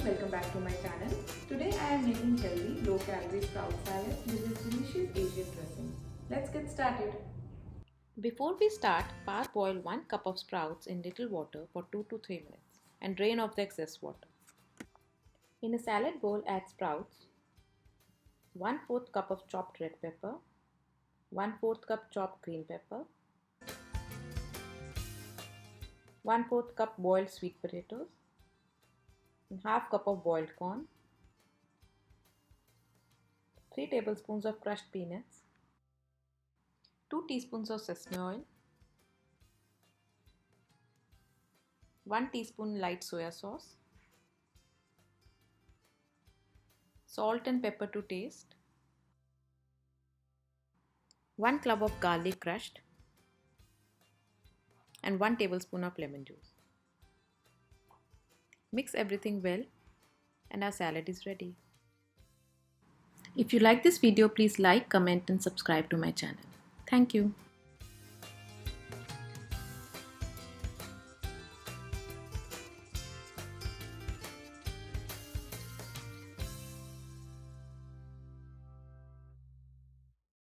welcome back to my channel. Today I am making healthy, low calorie sprout salad with this delicious Asian dressing. Let's get started. Before we start, parboil 1 cup of sprouts in little water for 2 to 3 minutes and drain off the excess water. In a salad bowl, add sprouts, 1/4 cup of chopped red pepper, 1/4 cup chopped green pepper, 1/4 cup boiled sweet potatoes, and half cup of boiled corn, 3 tablespoons of crushed peanuts, 2 teaspoons of sesame oil, 1 teaspoon light soya sauce, salt and pepper to taste, 1 clove of garlic crushed, and 1 tablespoon of lemon juice. Mix everything well and our salad is ready. If you like this video, please like, comment and subscribe to my channel. Thank you.